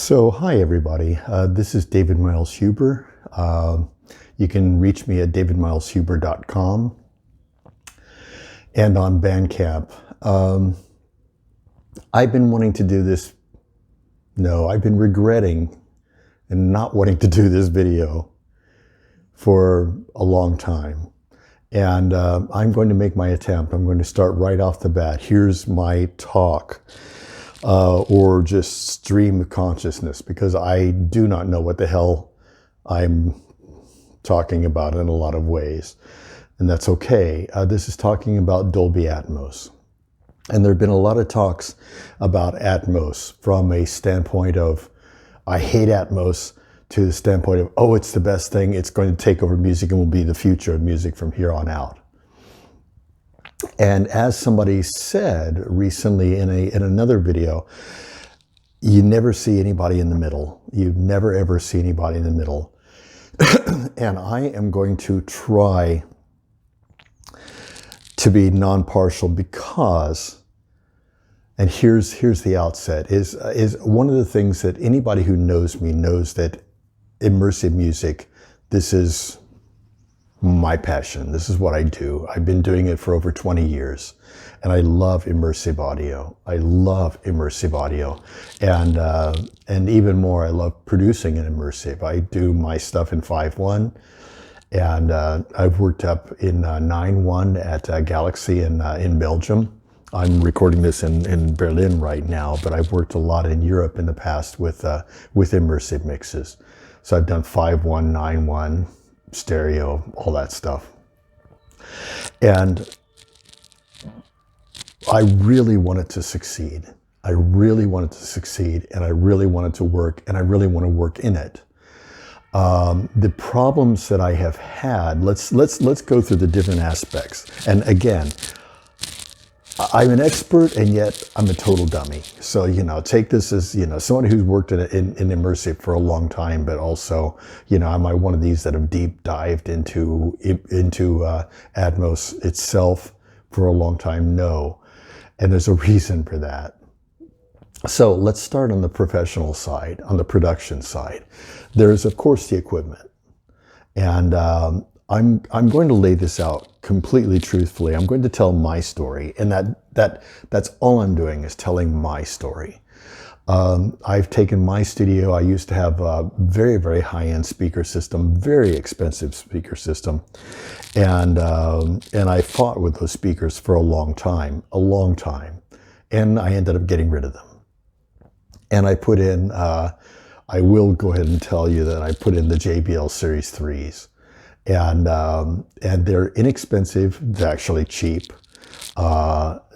So, hi everybody. This is David Miles Huber. You can reach me at davidmileshuber.com and on Bandcamp. I've been wanting to do this. No, I've been regretting and not wanting to do this video for a long time. And I'm going to make my attempt. I'm going to start right off the bat. Here's my talk. Or just stream of consciousness, because I do not know what the hell I'm talking about in a lot of ways. And that's okay. This is talking about Dolby Atmos. And there have been a lot of talks about Atmos from a standpoint of, I hate Atmos, to the standpoint of, oh, it's the best thing. It's going to take over music and will be the future of music from here on out. And as somebody said recently in another video, you never see anybody in the middle. You never ever see anybody in the middle. And I am going to try to be non-partial because, and here's the outset, is one of the things that anybody who knows me knows that immersive music, this is my passion. This is what I do. I've been doing it for over 20 years, and I love immersive audio. I love immersive audio, and even more, I love producing an immersive. I do my stuff in 5.1, and I've worked up in 9.1 at Galaxy in Belgium. I'm recording this in Berlin right now, but I've worked a lot in Europe in the past with immersive mixes. So I've done 5.1, 9.1. stereo, all that stuff. And I really wanted to succeed. I really wanted to succeed, and I really wanted to work, and I really want to work in it. The problems that I have had, let's go through the different aspects. And again, I'm an expert, and yet I'm a total dummy. So, take this as, someone who's worked in immersive for a long time, but also, am I one of these that have deep dived into Atmos itself for a long time? No. And there's a reason for that. So let's start on the professional side, on the production side. There's, of course, the equipment. And I'm going to lay this out completely truthfully. I'm going to tell my story, and that's all I'm doing is telling my story. I've taken my studio. I used to have a very, very high-end speaker system, very expensive speaker system, and I fought with those speakers for a long time, and I ended up getting rid of them. And I put in, I will go ahead and tell you that I put in the JBL Series 3s. And they're inexpensive. They're actually cheap.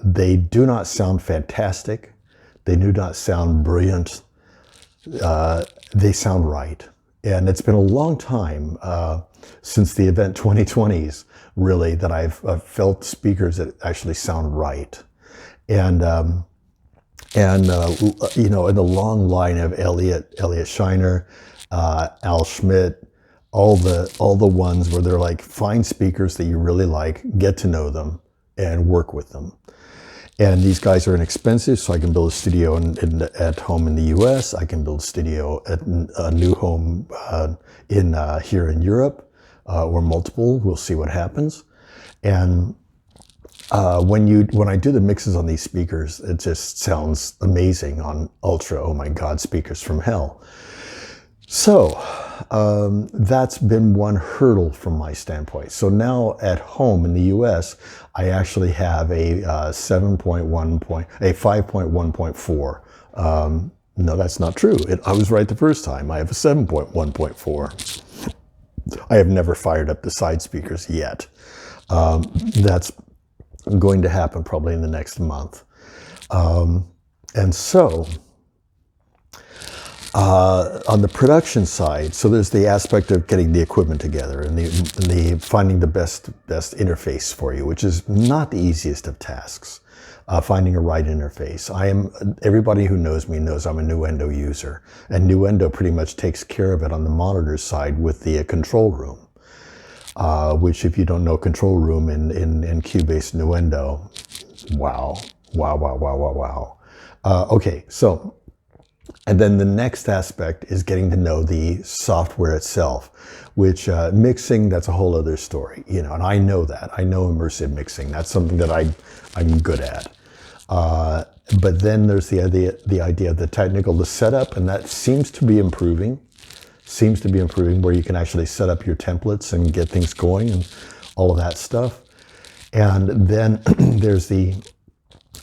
They do not sound fantastic. They do not sound brilliant. They sound right. And it's been a long time since the Event 2020s, really, that I've felt speakers that actually sound right. And in the long line of Elliot Shiner, Al Schmidt, all the ones where they're like, find speakers that you really like, get to know them, and work with them. And these guys are inexpensive, so I can build a studio at home in the US. I can build a studio at a new home here in Europe, or multiple. We'll see what happens. And when I do the mixes on these speakers, it just sounds amazing on ultra, oh my God, speakers from hell. So that's been one hurdle from my standpoint. So now at home in the US, I actually have a 5.1.4. No, that's not true. I was right the first time. I have a 7.1.4. I have never fired up the side speakers yet. That's going to happen probably in the next month. And so, on the production side, so there's the aspect of getting the equipment together and the finding the best interface for you, which is not the easiest of tasks. Finding a right interface. Everybody who knows me knows I'm a Nuendo user, and Nuendo pretty much takes care of it on the monitor side with the control room, which, if you don't know control room in Cubase Nuendo, wow. Okay, so And then the next aspect is getting to know the software itself, which mixing, that's a whole other story, and I know that. I know immersive mixing. That's something that I'm good at. But then there's the idea of the technical, the setup, and that seems to be improving, where you can actually set up your templates and get things going and all of that stuff. And then there's the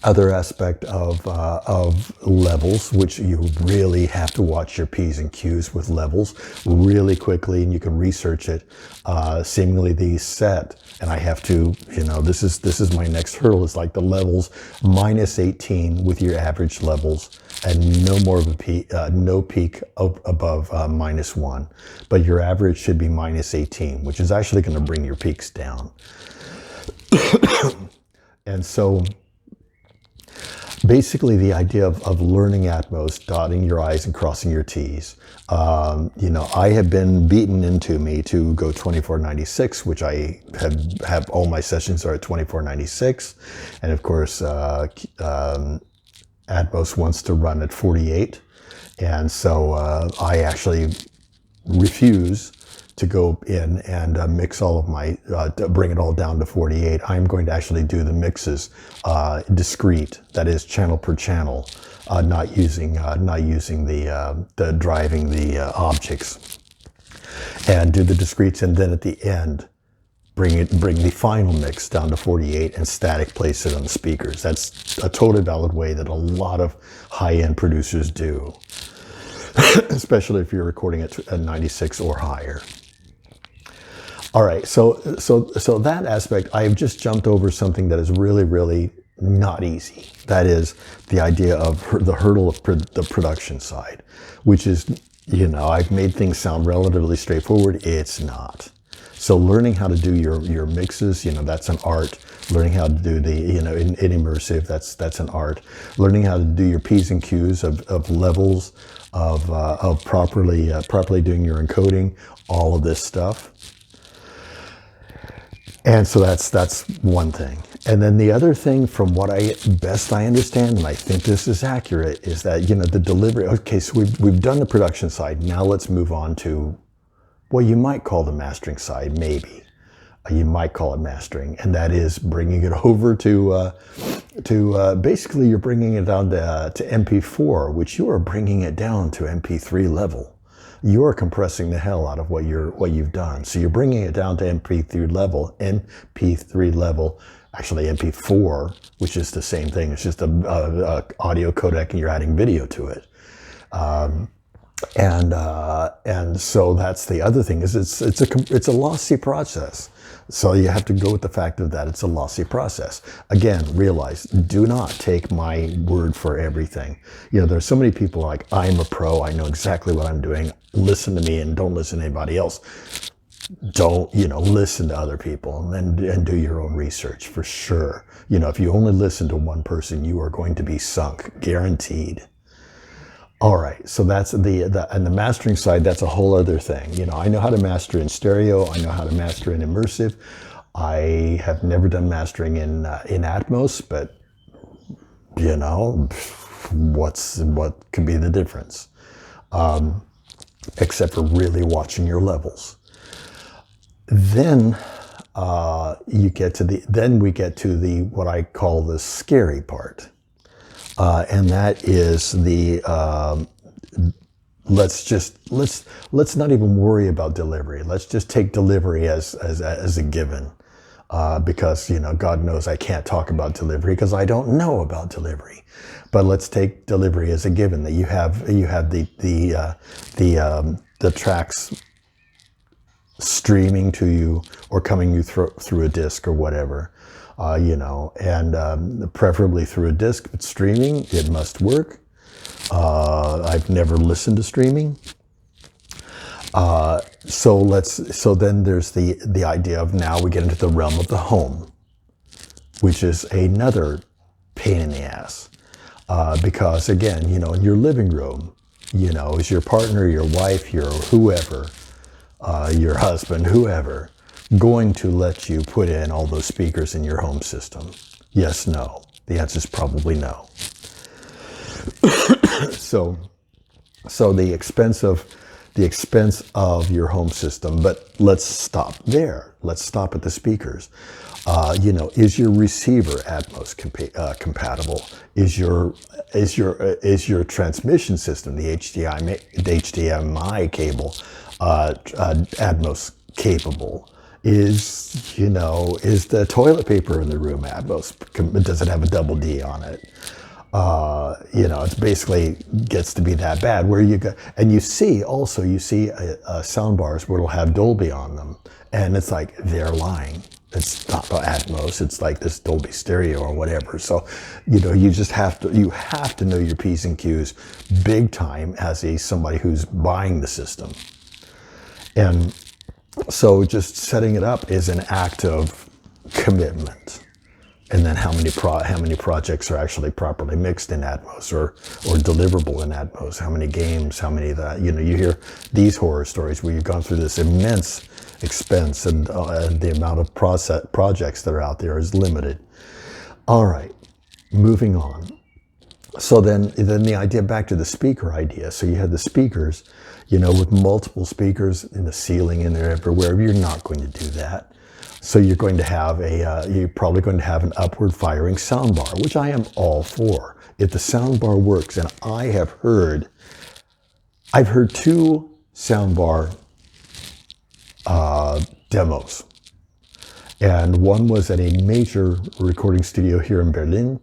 other aspect of levels, which you really have to watch your P's and Q's with levels really quickly, and you can research it. Seemingly the set, and I have to, this is my next hurdle, is like the levels minus 18 with your average levels, and no more of a peak, no peak above minus 1, but your average should be minus 18, which is actually going to bring your peaks down. And so basically the idea of learning Atmos, dotting your I's and crossing your T's. I have been beaten into me to go 2496, which I have all my sessions are at 2496. And of course, Atmos wants to run at 48. And so I actually refuse to go in and mix all of my, bring it all down to 48. I'm going to actually do the mixes discrete, that is channel per channel, not using the driving the objects, and do the discretes, and then at the end bring the final mix down to 48 and static place it on the speakers. That's a totally valid way that a lot of high-end producers do, especially if you're recording at 96 or higher. All right, so that aspect, I've just jumped over something that is really, really not easy. That is the idea of the hurdle of the production side, which is, I've made things sound relatively straightforward. It's not. So learning how to do your mixes, that's an art. Learning how to do the, in immersive, that's an art. Learning how to do your P's and Q's of levels, of properly doing your encoding, all of this stuff. And so that's one thing. And then the other thing, from what I understand, and I think this is accurate, is that, the delivery. Okay, so we've done the production side. Now let's move on to, well, you might call the mastering side, maybe. You might call it mastering, and that is bringing it over to basically you're bringing it down to MP4, which you are bringing it down to MP3 level. You're compressing the hell out of what you've done. So you're bringing it down to MP3 level, actually MP4, which is the same thing. It's just a audio codec, and you're adding video to it. And so that's the other thing, is it's a lossy process. So you have to go with the fact that it's a lossy process. Again, realize, do not take my word for everything. There's so many people like, I'm a pro, I know exactly what I'm doing. Listen to me and don't listen to anybody else. Don't, listen to other people and do your own research for sure. If you only listen to one person, you are going to be sunk, guaranteed. All right, so that's and the mastering side, that's a whole other thing. I know how to master in stereo. I know how to master in immersive. I have never done mastering in Atmos, but what could be the difference? Except for really watching your levels. Then we get to the what I call the scary part. And that is the let's not even worry about delivery. Let's just take delivery as a given, because God knows I can't talk about delivery because I don't know about delivery. But let's take delivery as a given, that you have the tracks streaming to you or coming you through a disc or whatever. And preferably through a disc, but streaming, it must work. I've never listened to streaming. So then there's the idea of, now we get into the realm of the home, which is another pain in the ass. Because again, in your living room, is your partner, your wife, your whoever, your husband, whoever, going to let you put in all those speakers in your home system? Yes, no. The answer is probably no. So So the expense of your home system. But let's stop there. Let's stop at the speakers. Is your receiver Atmos compatible? Is your transmission system, the HDMI cable, Atmos capable? Is the toilet paper in the room Atmos? Does it have a double D on it? It basically gets to be that bad where you go, and you see sound bars where it'll have Dolby on them, and it's like they're lying. It's not Atmos. It's like this Dolby Stereo or whatever. So, you have to know your P's and Q's big time as somebody who's buying the system. And so just setting it up is an act of commitment. And then how many projects are actually properly mixed in Atmos or deliverable in Atmos? How many games? How many of that? You hear these horror stories where you've gone through this immense expense and the amount of projects that are out there is limited. All right, moving on. So then the idea, back to the speaker idea. So you had the speakers, with multiple speakers in the ceiling and there everywhere. You're not going to do that. So you're going to have you're probably going to have an upward firing soundbar, which I am all for. If the soundbar works, and I've heard 2 soundbar demos, and one was at a major recording studio here in Berlin,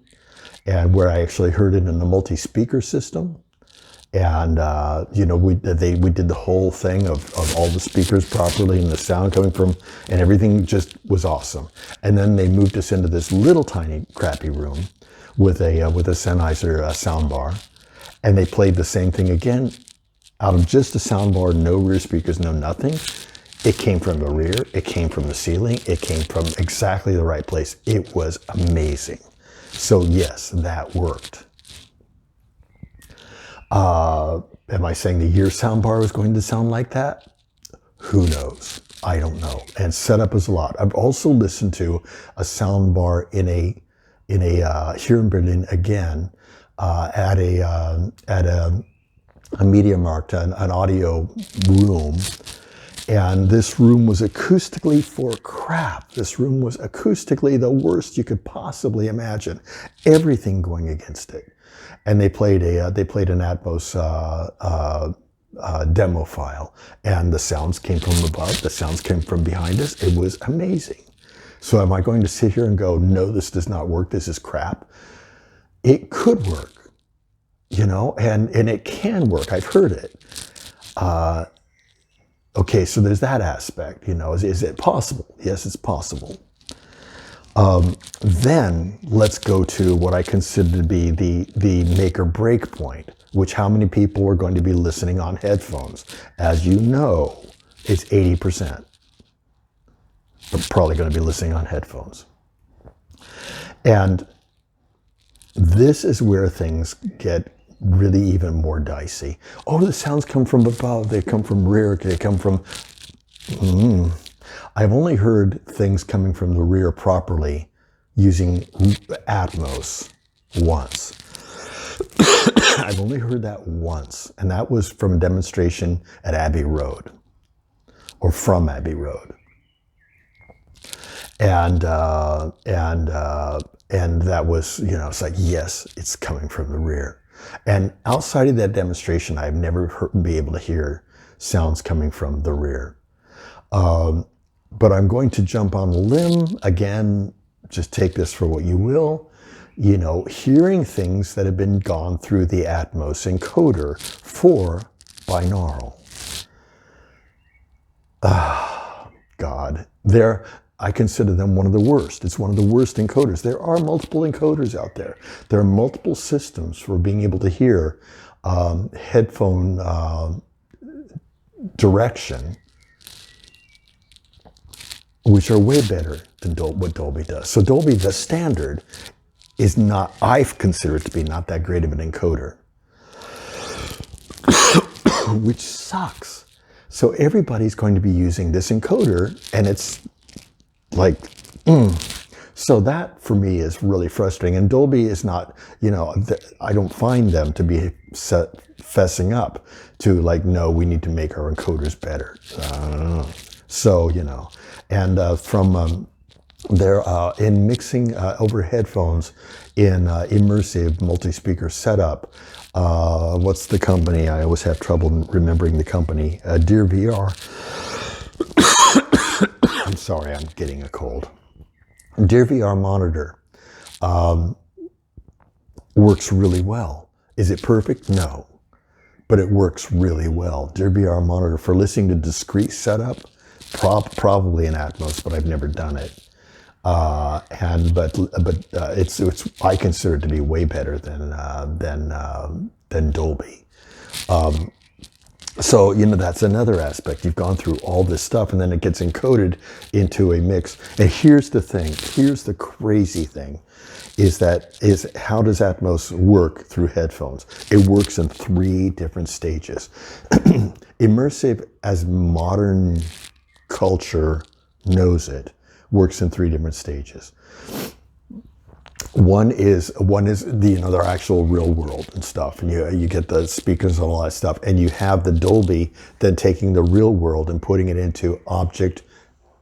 and where I actually heard it in a multi-speaker system. And we did the whole thing of all the speakers properly and the sound coming from, and everything just was awesome. And then they moved us into this little tiny crappy room with a Sennheiser sound bar, and they played the same thing again out of just a sound bar, no rear speakers, no nothing. It came from the rear, it came from the ceiling, it came from exactly the right place. It was amazing. So yes, that worked. Am I saying the year soundbar was going to sound like that? Who knows? I don't know. And setup is a lot. I've also listened to a soundbar in a here in Berlin again at a media markt, an audio room. And this room was acoustically for crap. This room was acoustically the worst you could possibly imagine. Everything going against it. And they played an Atmos demo file, and the sounds came from above, the sounds came from behind us. It was amazing. So am I going to sit here and go, no, this does not work, this is crap? It could work, and it can work. I've heard it. Okay, so there's that aspect, is it possible? Yes, it's possible. Then let's go to what I consider to be the make or break point, which how many people are going to be listening on headphones? As you know, it's 80%. Are probably going to be listening on headphones. And this is where things get really even more dicey. Oh, the sounds come from above, they come from rear, they come from... I've only heard things coming from the rear properly using Atmos once. I've only heard that once, and that was from a demonstration at Abbey Road, or from Abbey Road. And that was, it's like, yes, it's coming from the rear. And outside of that demonstration, I've never been able to hear sounds coming from the rear. But I'm going to jump on a limb. Again, just take this for what you will. Hearing things that have been gone through the Atmos encoder for binaural. God. I consider them one of the worst. It's one of the worst encoders. There are multiple encoders out there. There are multiple systems for being able to hear headphone direction, which are way better than what Dolby does. So Dolby, the standard, is not, I consider it to be not that great of an encoder, which sucks. So everybody's going to be using this encoder, and it's like, So that for me is really frustrating. And Dolby is not, I don't find them to be fessing up to like, no, we need to make our encoders better. So, and from there in mixing over headphones in immersive multi-speaker setup, what's the company? I always have trouble remembering the company. Dear VR. I'm sorry, I'm getting a cold. Dear VR monitor works really well. Is it perfect? No, but it works really well. Dear VR monitor for listening to discrete setup, probably an Atmos, but I've never done it. But it's I consider it to be way better than Dolby. So, that's another aspect. You've gone through all this stuff and then it gets encoded into a mix. And here's the thing, here's the crazy thing, is how does Atmos work through headphones? It works in 3 different stages. Immersive, as modern culture knows it, works in 3 different stages. One is their actual real world and stuff, and you get the speakers and all that stuff, and you have the Dolby then taking the real world and putting it into object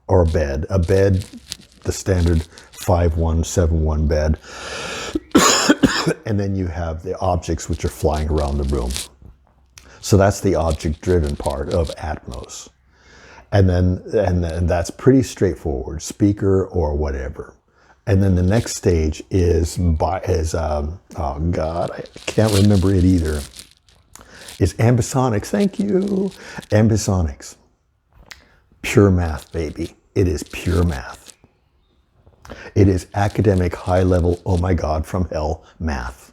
or a bed, the standard 5171 bed, and then you have the objects which are flying around the room. So that's the object-driven part of Atmos, and that's pretty straightforward, speaker or whatever. And then the next stage is oh God, I can't remember it either. Is ambisonics. Thank you. Ambisonics. Pure math, baby. It is pure math. It is academic, high level, oh my God, from hell math.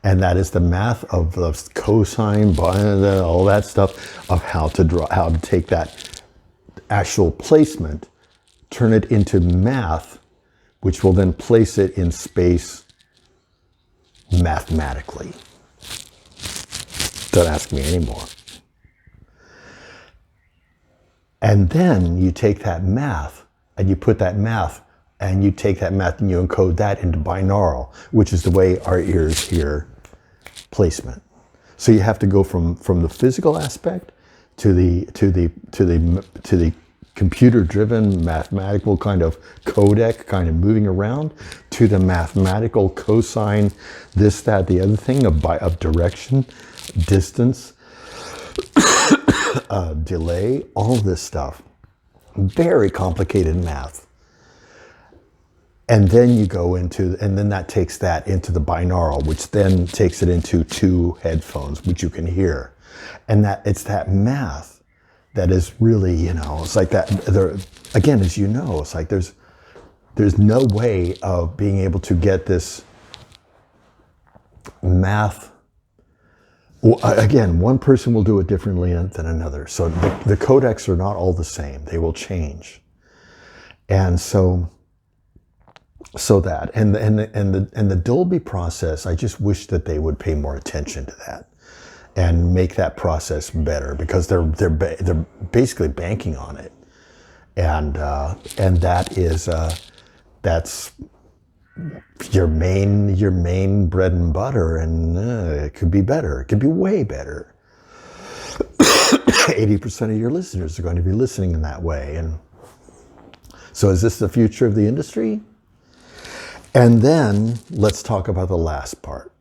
And that is the math of the cosine, all that stuff, of how to take that actual placement, turn it into math, which will then place it in space mathematically. Don't ask me anymore. And then you take that math and you put that math and you take that math and you encode that into binaural, which is the way our ears hear placement. So you have to go from the physical aspect to the computer-driven mathematical kind of codec, kind of moving around, to the mathematical cosine, this, that, the other thing of direction, distance, delay, all this stuff. Very complicated math. And then you go and then that takes that into the binaural, which then takes it into 2 headphones, which you can hear. And it's that math that is really, it's like that. Again, as you know, it's like there's no way of being able to get this math. Well, again, one person will do it differently than another. So the codecs are not all the same. They will change. And so that and the Dolby process, I just wish that they would pay more attention to that and make that process better, because they're basically banking on it, and that's your main bread and butter, and it could be better. It could be way better. 80% of your listeners are going to be listening in that way, and so is this the future of the industry? And then let's talk about the last part.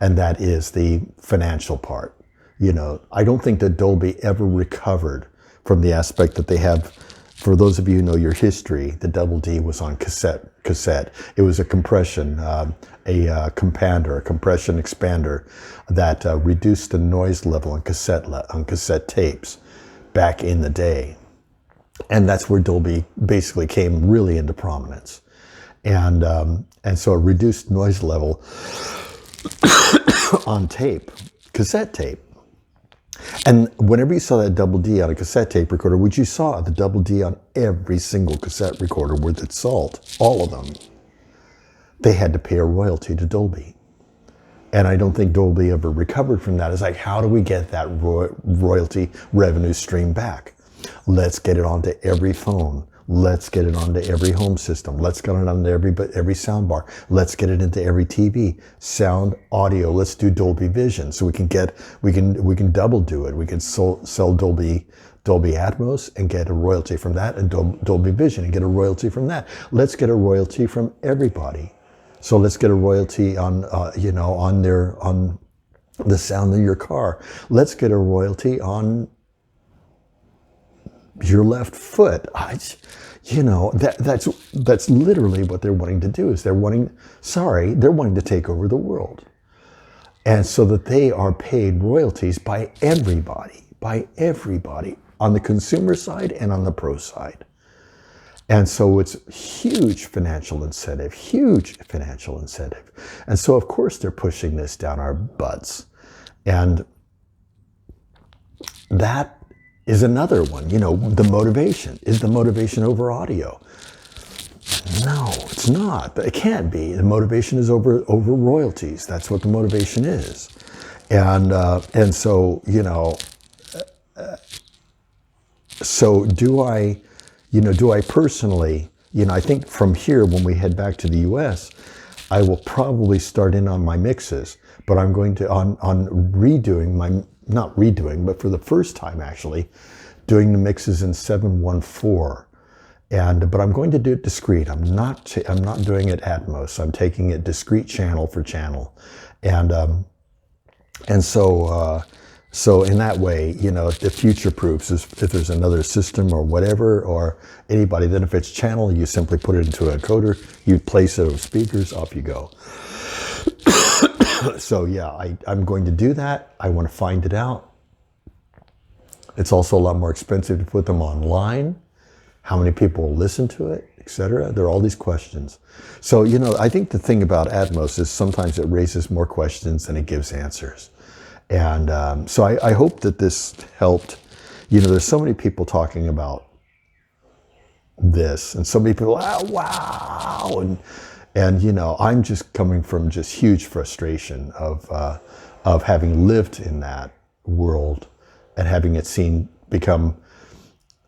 And that is the financial part. I don't think that Dolby ever recovered from the aspect that they have. For those of you who know your history, the Double D was on cassette. It was a compression, a compander, a compression expander that reduced the noise level on cassette tapes back in the day. And that's where Dolby basically came really into prominence. And so a reduced noise level on tape, cassette tape. And whenever you saw that Double D on a cassette tape recorder, which you saw the Double D on every single cassette recorder worth its salt, all of them, they had to pay a royalty to Dolby. And I don't think Dolby ever recovered from that. It's like, how do we get that royalty revenue stream back? Let's get it onto every phone. Let's get it onto every home system. Let's get it onto every sound bar. Let's get it into every TV. Sound, audio. Let's do Dolby Vision, so we can double do it. We can sell Dolby Atmos and get a royalty from that, and Dolby Vision and get a royalty from that. Let's get a royalty from everybody. So let's get a royalty on on the sound of your car. Let's get a royalty on your left foot. That's literally what they're wanting to do. Is they're wanting to take over the world, and so that they are paid royalties by everybody on the consumer side and on the pro side. And so it's huge financial incentive. And so of course they're pushing this down our butts. And that is another one, the motivation. Is the motivation over audio? No, it's not. It can't be. The motivation is over royalties. That's what the motivation is. And so, so do I personally, I think from here, when we head back to the US, I will probably start in on my mixes, but I'm going to, on redoing not redoing, but for the first time actually, doing the mixes in 714. But I'm going to do it discrete. I'm not doing it Atmos. I'm taking it discrete channel for channel. So in that way, the future proofs is if there's another system or whatever, or anybody, then if it's channel, you simply put it into a encoder, you place it over speakers, off you go. So yeah, I'm going to do that. I want to find it out. It's also a lot more expensive to put them online. How many people will listen to it, etc. There are all these questions. So, I think the thing about Atmos is sometimes it raises more questions than it gives answers. And so I hope that this helped. There's so many people talking about this, and so many people, wow, and I'm just coming from just huge frustration of having lived in that world and having it become.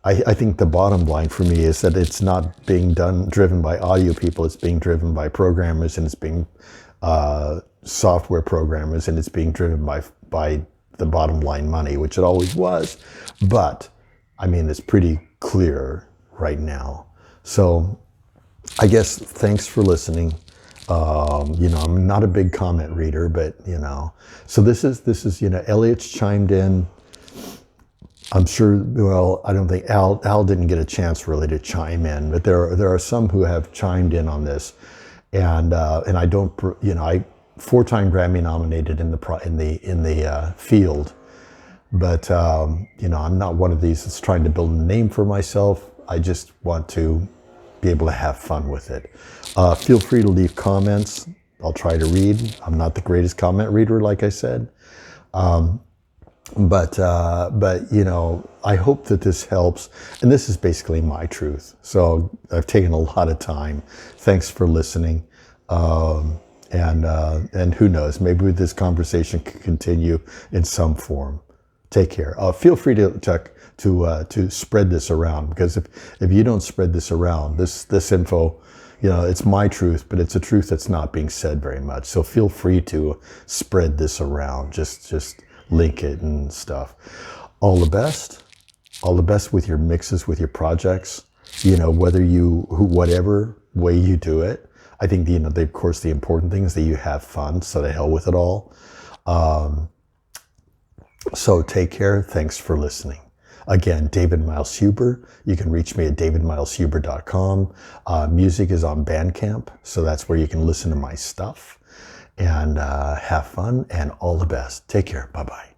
I think the bottom line for me is that it's not being driven by audio people. It's being driven by programmers, and it's being software programmers, and it's being driven by the bottom line money, which it always was. But it's pretty clear right now. So I guess thanks for listening. I'm not a big comment reader, but so this is Elliot's chimed in. I'm sure, well, I don't think Al didn't get a chance really to chime in, but there are some who have chimed in on this, and I don't, I 4-time Grammy nominated in the field, but I'm not one of these that's trying to build a name for myself. I just want to be able to have fun with it. Feel free to leave comments. I'll try to read. I'm not the greatest comment reader, like I said. But I hope that this helps. And this is basically my truth. So I've taken a lot of time. Thanks for listening. And who knows, maybe this conversation can continue in some form. Take care. Feel free to spread this around, because if you don't spread this around, this info, it's my truth, but it's a truth that's not being said very much. So feel free to spread this around. Just link it and stuff. All the best with your mixes, with your projects, whatever way you do it. I think, of course, the important thing is that you have fun, so to hell with it all. So take care. Thanks for listening. Again, David Miles Huber. You can reach me at davidmileshuber.com. Music is on Bandcamp, so that's where you can listen to my stuff. And have fun, and all the best. Take care. Bye-bye.